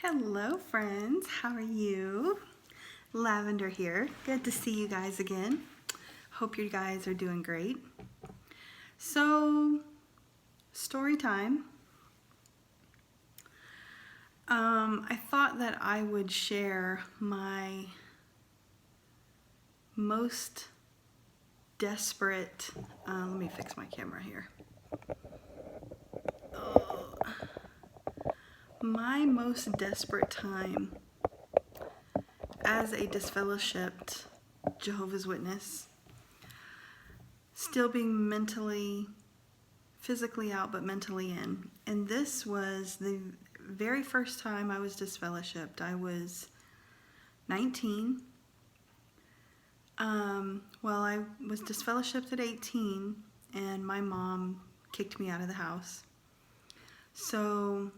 Hello friends, how are you? Lavender here. Good to see you guys again. Hope you guys are doing great. So, story time. I thought that I would share my most desperate, let me fix my camera here. My most desperate time as a disfellowshipped Jehovah's Witness, still being physically out but mentally in. And this was the very first time I was disfellowshipped. I was 19. I was disfellowshipped at 18 and my mom kicked me out of the house. So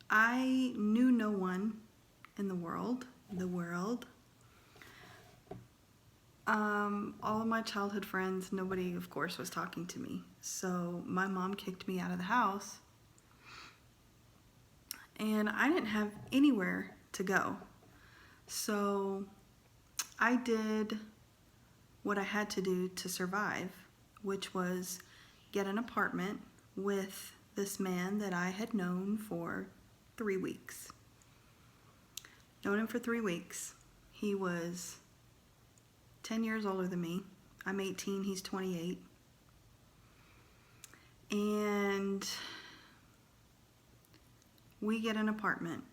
I knew no one in the world. All of my childhood friends, nobody, of course, was talking to me. So my mom kicked me out of the house, and I didn't have anywhere to go. So I did what I had to do to survive, which was get an apartment with this man that I had known for 3 weeks. Known him for 3 weeks. He was 10 years older than me. I'm 18, he's 28. And we get an apartment.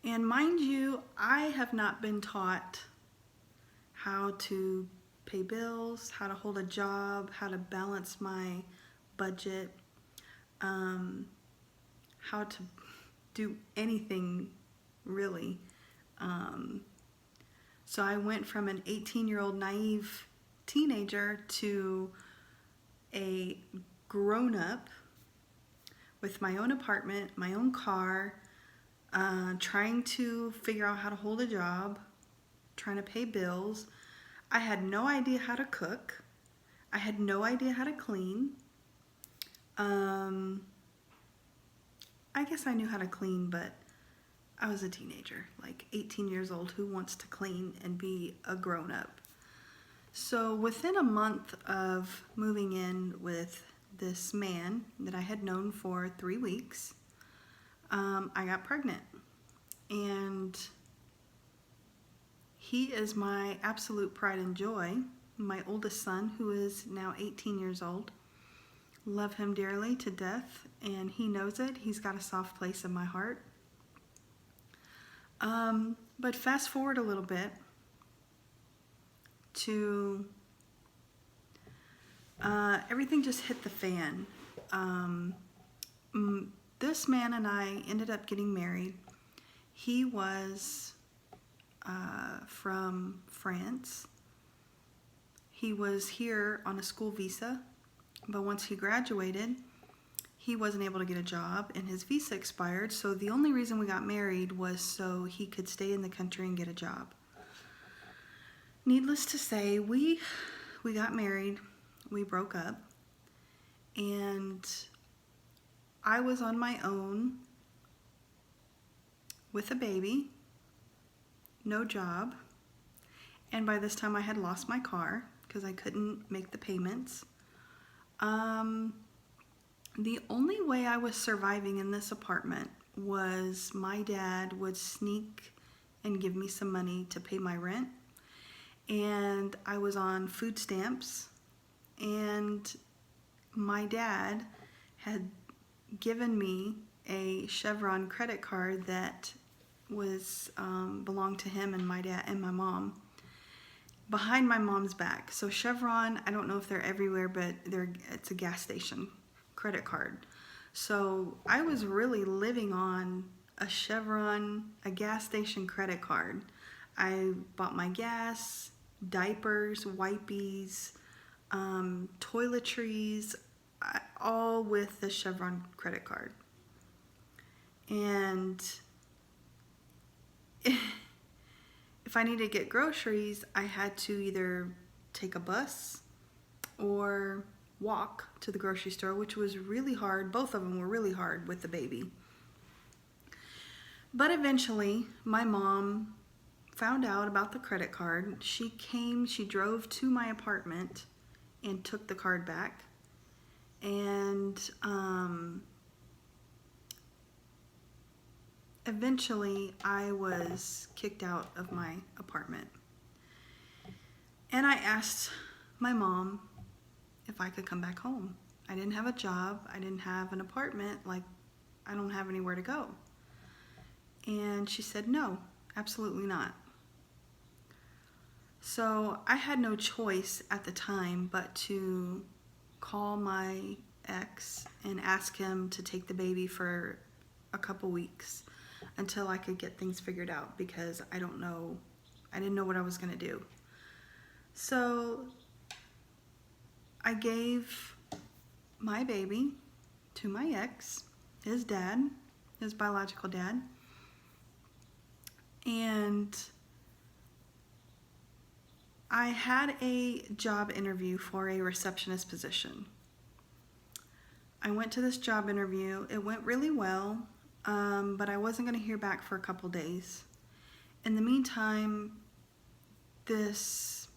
And mind you, I have not been taught how to pay bills, how to hold a job, how to balance my budget, how to do anything really. So I went from an 18-year-old naive teenager to a grown-up with my own apartment, my own car, trying to figure out how to hold a job, trying to pay bills. I had no idea how to cook. I had no idea how to clean. I guess I knew how to clean, but I was a teenager, like 18 years old, who wants to clean and be a grown-up. So within a month of moving in with this man that I had known for 3 weeks, I got pregnant. And he is my absolute pride and joy, my oldest son, who is now 18 years old. Love him dearly to death, and he knows it. He's got a soft place in my heart. But fast forward a little bit to everything just hit the fan. This man and I ended up getting married. He was from France. He was here on a school visa, but once he graduated, he wasn't able to get a job and his visa expired, so the only reason we got married was so he could stay in the country and get a job. Needless to say, we got married, we broke up, and I was on my own with a baby, no job, and by this time I had lost my car because I couldn't make the payments. The only way I was surviving in this apartment was my dad would sneak and give me some money to pay my rent. And I was on food stamps, and my dad had given me a Chevron credit card that was belonged to him and my dad and my mom behind my mom's back. So Chevron, I don't know if they're everywhere, but it's a gas station credit card. So I was really living on a gas station credit card. I bought my gas, diapers, wipies, toiletries, all with the Chevron credit card. And if I needed to get groceries, I had to either take a bus or walk to the grocery store, which was really hard. Both of them were really hard with the baby. But eventually, my mom found out about the credit card. She drove to my apartment and took the card back. And eventually, I was kicked out of my apartment. And I asked my mom if I could come back home. I didn't have a job. I didn't have an apartment. Like, I don't have anywhere to go. And she said, no, absolutely not. So I had no choice at the time but to call my ex and ask him to take the baby for a couple weeks until I could get things figured out, because I didn't know what I was going to do. So I gave my baby to my ex, his dad, his biological dad, and I had a job interview for a receptionist position. I went to this job interview. It went really well, but I wasn't going to hear back for a couple days. In the meantime, this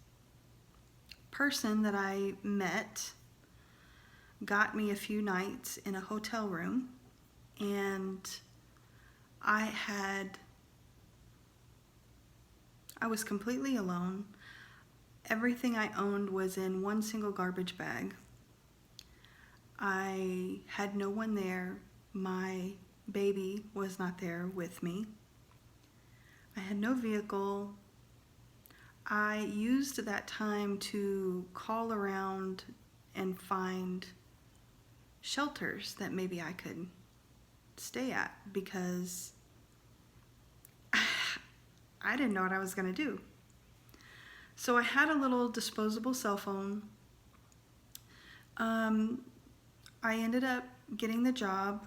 person that I met got me a few nights in a hotel room, and I was completely alone. Everything I owned was in one single garbage bag. I had no one there. My baby was not there with me. I had no vehicle. I used that time to call around and find shelters that maybe I could stay at, because I didn't know what I was going to do. So I had a little disposable cell phone. I ended up getting the job,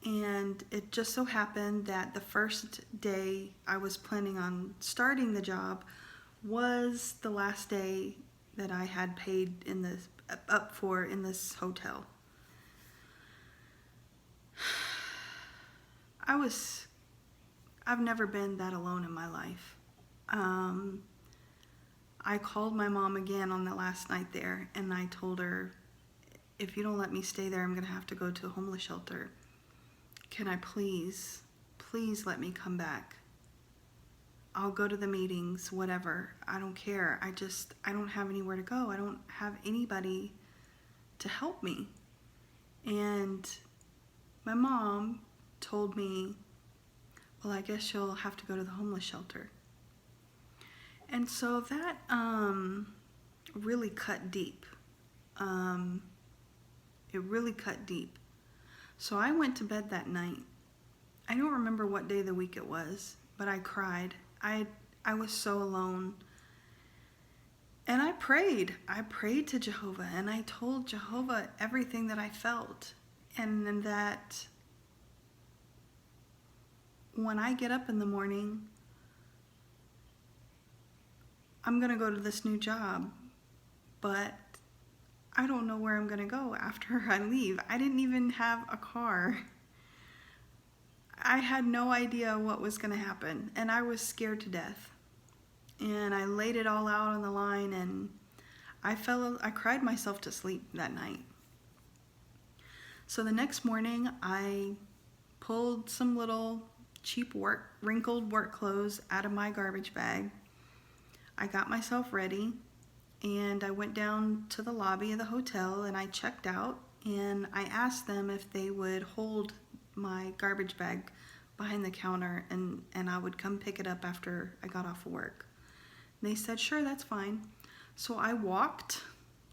and it just so happened that the first day I was planning on starting the job was the last day that I had paid in this hotel. I've never been that alone in my life. I called my mom again on the last night there, and I told her, if you don't let me stay there, I'm going to have to go to a homeless shelter. Can I please let me come back? I'll go to the meetings, whatever. I don't care. I don't have anywhere to go. I don't have anybody to help me. And my mom told me, well, I guess you'll have to go to the homeless shelter. And so that really cut deep. It really cut deep. So I went to bed that night. I don't remember what day of the week it was, but I cried. I was so alone. And I prayed. I prayed to Jehovah, and I told Jehovah everything that I felt. And that when I get up in the morning, I'm going to go to this new job, but I don't know where I'm going to go after I leave. I didn't even have a car. I had no idea what was going to happen, and I was scared to death. And I laid it all out on the line, and I cried myself to sleep that night. So the next morning, I pulled some little cheap wrinkled work clothes out of my garbage bag. I got myself ready, and I went down to the lobby of the hotel, and I checked out, and I asked them if they would hold my garbage bag behind the counter, and I would come pick it up after I got off of work. And they said, sure, that's fine. So I walked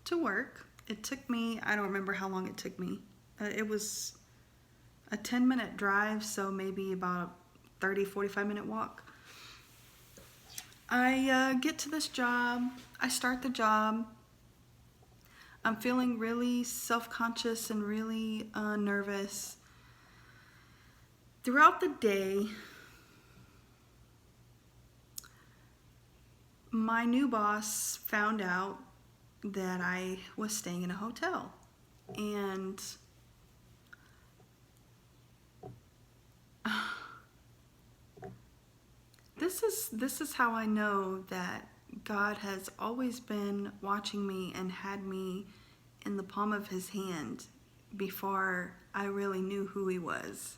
to work. It took me, I don't remember how long it took me. It was a 10-minute drive, so maybe about 30, 45-minute walk. I get to this job. I start the job. I'm feeling really self-conscious and really nervous. Throughout the day, my new boss found out that I was staying in a hotel. And this is how I know that God has always been watching me and had me in the palm of his hand before I really knew who he was.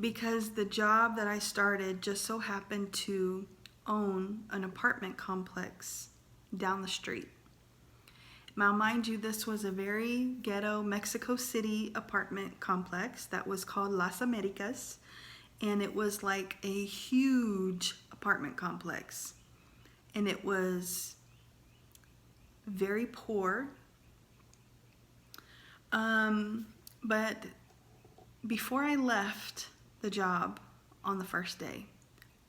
Because the job that I started just so happened to own an apartment complex down the street. Now, mind you, this was a very ghetto Mexico City apartment complex that was called Las Americas, and it was like a huge apartment complex, and it was very poor. But before I left the job on the first day,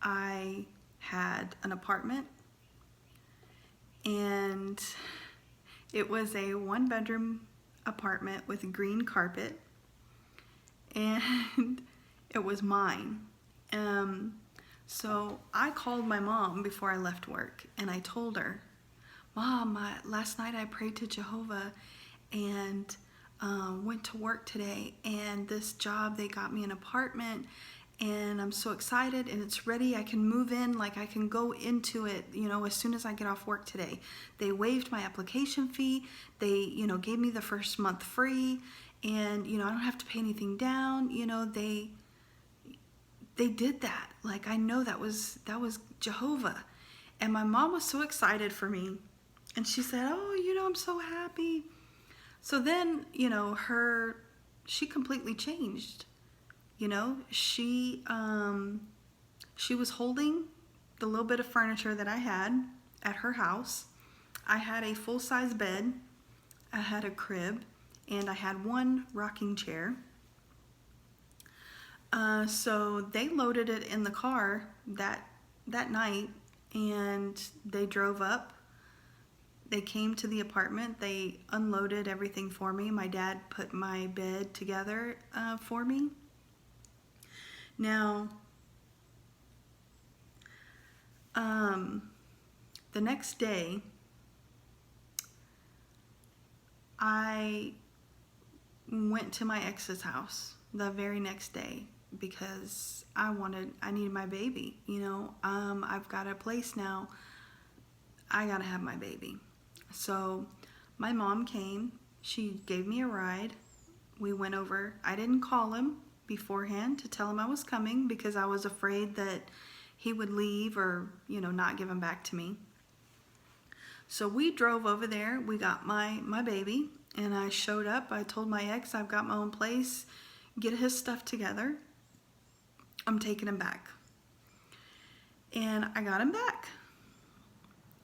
I had an apartment, and it was a 1-bedroom apartment with green carpet, and it was mine. So I called my mom before I left work, and I told her, Mom, last night I prayed to Jehovah and went to work today, and this job, they got me an apartment, and I'm so excited, and it's ready. I can move in, like I can go into it, as soon as I get off work today. They waived my application fee. They, gave me the first month free, and, I don't have to pay anything down. They did that. Like, I know that was Jehovah. And my mom was so excited for me, and she said, oh, I'm so happy. So then, she completely changed. She was holding the little bit of furniture that I had at her house. I had a full-size bed, I had a crib, and I had one rocking chair. So they loaded it in the car that night, and they drove up. They came to the apartment. They unloaded everything for me. My dad put my bed together for me. Now, the next day, I went to my ex's house the very next day because I needed my baby. I've got a place now. I gotta have my baby. So my mom came. She gave me a ride. We went over. I didn't call him beforehand to tell him I was coming because I was afraid that he would leave or, not give him back to me. So we drove over there. We got my baby, and I showed up. I told my ex I've got my own place. Get his stuff together. I'm taking him back. And I got him back.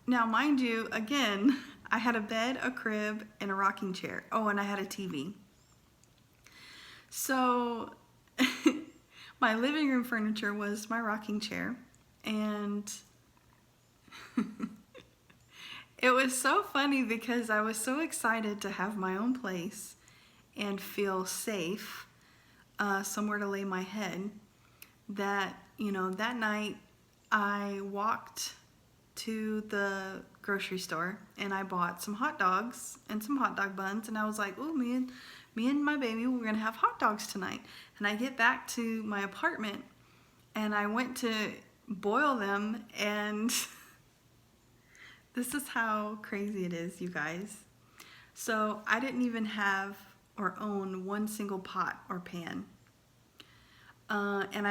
Now, mind you, again, I had a bed, a crib, and a rocking chair. Oh, and I had a TV. So my living room furniture was my rocking chair, and it was so funny because I was so excited to have my own place and feel safe, somewhere to lay my head, that, that night I walked to the grocery store and I bought some hot dogs and some hot dog buns, and I was like, oh, me and my baby, we're gonna have hot dogs tonight. And I get back to my apartment and I went to boil them, and this is how crazy it is, you guys. So I didn't even have or own one single pot or pan. And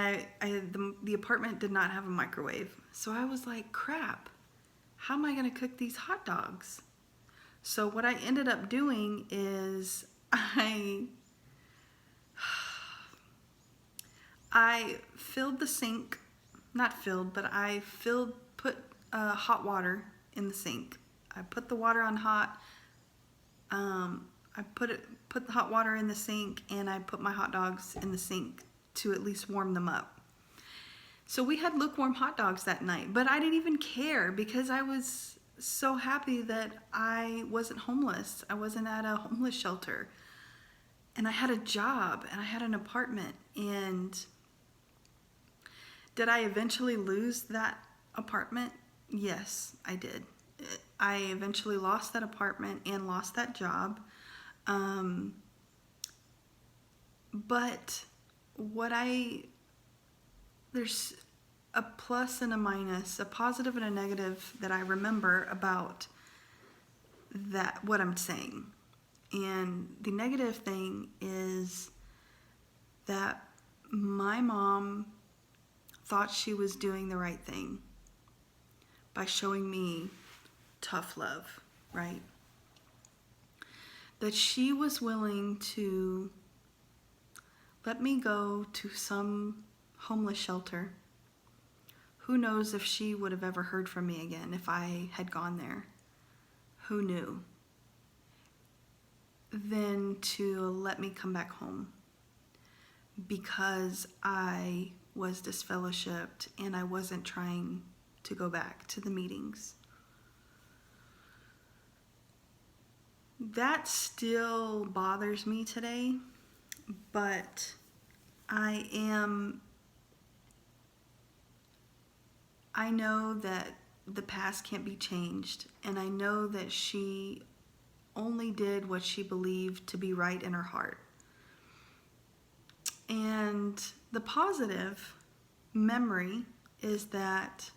the apartment did not have a microwave. So I was like, crap, how am I gonna cook these hot dogs? So what I ended up doing is I filled the sink, not filled, but I put hot water in the sink. I put the water on hot. I put the hot water in the sink, and I put my hot dogs in the sink to at least warm them up. So we had lukewarm hot dogs that night, but I didn't even care because I was so happy that I wasn't homeless. I wasn't at a homeless shelter. And I had a job, and I had an apartment. And did I eventually lose that apartment? Yes, I did. I eventually lost that apartment and lost that job. But there's a plus and a minus, a positive and a negative that I remember about that, what I'm saying. And the negative thing is that my mom thought she was doing the right thing by showing me tough love, right? That she was willing to let me go to some homeless shelter. Who knows if she would have ever heard from me again if I had gone there? Who knew? Then to let me come back home because I was disfellowshipped and I wasn't trying to go back to the meetings. That still bothers me today, but I know that the past can't be changed, and I know that she only did what she believed to be right in her heart. And the positive memory is that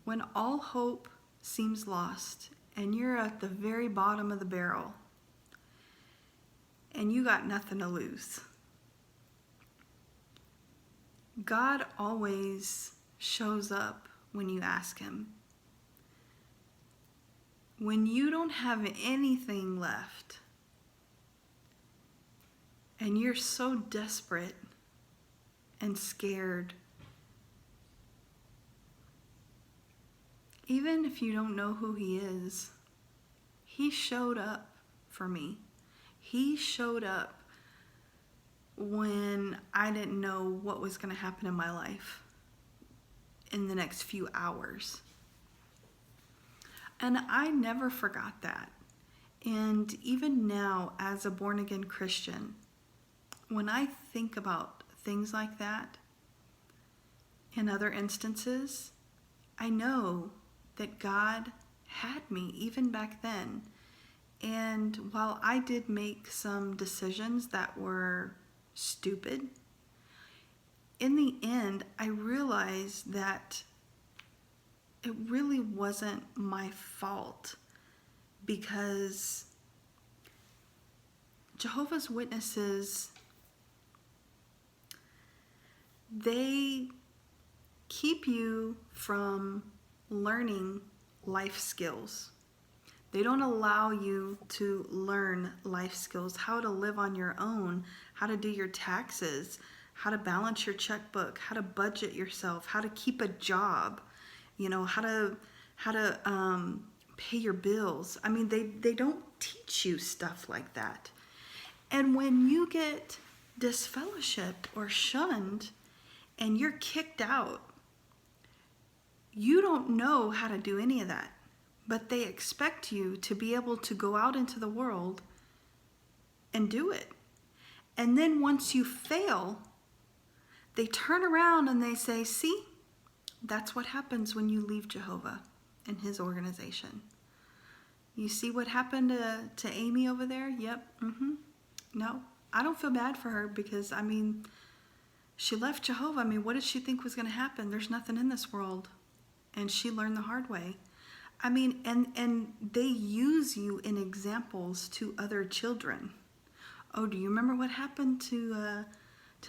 when all hope seems lost and you're at the very bottom of the barrel and you got nothing to lose, God always shows up when you ask him. When you don't have anything left and you're so desperate and scared, even if you don't know who he is, he showed up for me. He showed up when I didn't know what was going to happen in my life in the next few hours. And I never forgot that. And even now, as a born-again Christian, when I think about things like that in other instances, I know that God had me even back then. And while I did make some decisions that were stupid, in the end, I realized that it really wasn't my fault, because Jehovah's Witnesses, they keep you from learning life skills. They don't allow you to learn life skills, how to live on your own, how to do your taxes, how to balance your checkbook, how to budget yourself, how to keep a job, how to pay your bills. I mean, they don't teach you stuff like that. And when you get disfellowshipped or shunned and you're kicked out, you don't know how to do any of that. But they expect you to be able to go out into the world and do it. And then once you fail, they turn around and they say, see, that's what happens when you leave Jehovah and his organization. You see what happened to Amy over there? Yep. No, I don't feel bad for her because, she left Jehovah. What did she think was going to happen? There's nothing in this world. And she learned the hard way. And they use you in examples to other children. Oh, do you remember what happened to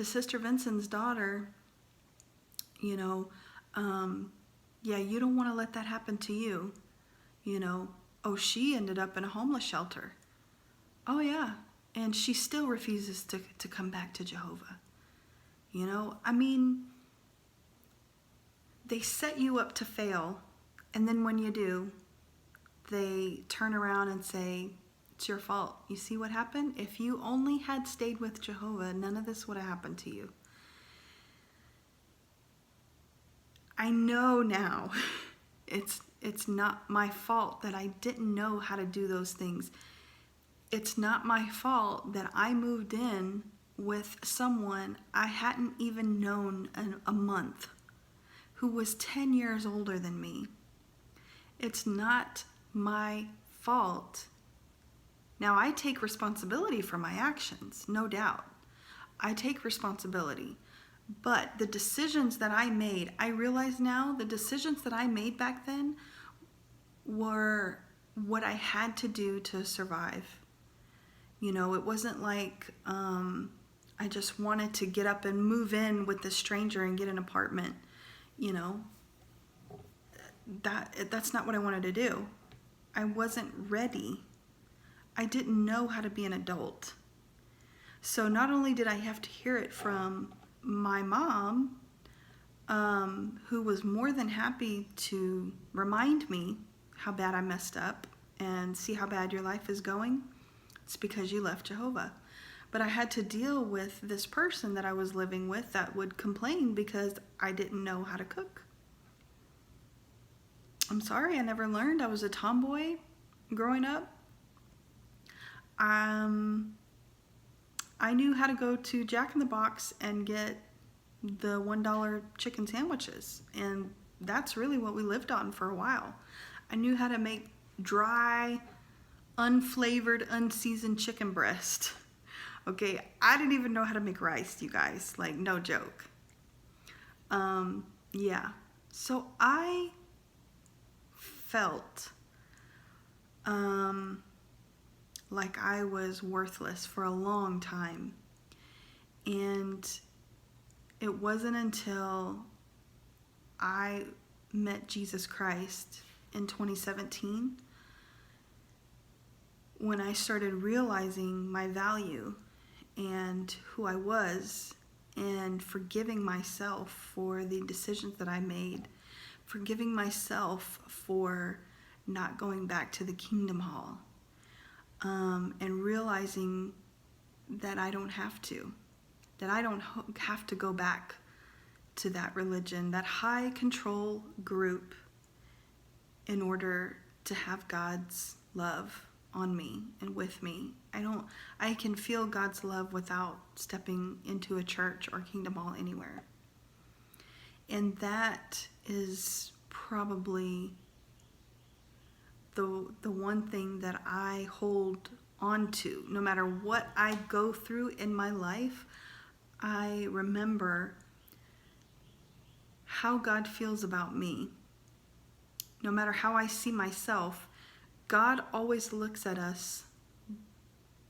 Sister Vincent's daughter? Yeah, you don't want to let that happen to you. Oh, she ended up in a homeless shelter. Oh, yeah. And she still refuses to come back to Jehovah. They set you up to fail. And then when you do, they turn around and say, it's your fault. You see what happened? If you only had stayed with Jehovah, none of this would have happened to you. I know now it's not my fault that I didn't know how to do those things. It's not my fault that I moved in with someone I hadn't even known a month, who was 10 years older than me. It's not my fault. Now, I take responsibility for my actions, no doubt. I take responsibility. But the decisions that I made, I realize now the decisions that I made back then were what I had to do to survive. You know, it wasn't like I just wanted to get up and move in with this stranger and get an apartment. You know, that's not what I wanted to do. I wasn't ready. I didn't know how to be an adult. So not only did I have to hear it from my mom, who was more than happy to remind me how bad I messed up and see how bad your life is going, it's because you left Jehovah. But I had to deal with this person that I was living with that would complain because I didn't know how to cook. I'm sorry, I never learned. I was a tomboy growing up. I knew how to go to Jack in the Box and get the $1 chicken sandwiches, and that's really what we lived on for a while. I knew how to make dry, unflavored, unseasoned chicken breast. Okay, I didn't even know how to make rice, you guys, like no joke. Yeah, so I felt like I was worthless for a long time. And it wasn't until I met Jesus Christ in 2017 when I started realizing my value and who I was, and forgiving myself for the decisions that I made, forgiving myself for not going back to the Kingdom Hall, and realizing that I don't have to, that I don't have to go back to that religion, that high control group, in order to have God's love on me and with me. I can feel God's love without stepping into a church or Kingdom Hall anywhere. And that is probably the one thing that I hold on to. No matter what I go through in my life, I remember how God feels about me. No matter how I see myself, God always looks at us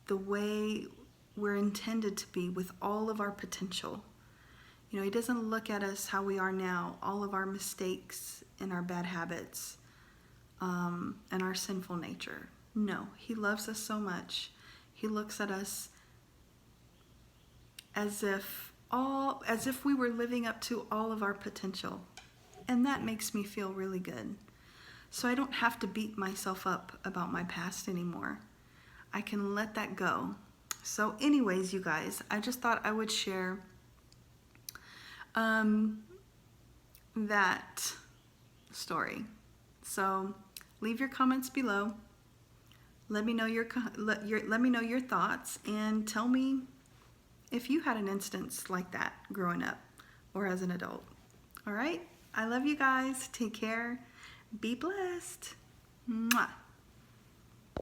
the way we're intended to be, with all of our potential. You know, He doesn't look at us how we are now, all of our mistakes and our bad habits, and our sinful nature. No, He loves us so much. He looks at us as if we were living up to all of our potential. And that makes me feel really good. So I don't have to beat myself up about my past anymore. I can let that go. So anyways, you guys, I just thought I would share that story. So leave your comments below. Let me know let me know your thoughts, and tell me if you had an instance like that growing up or as an adult. All right? I love you guys. Take care. Be blessed. Mwah.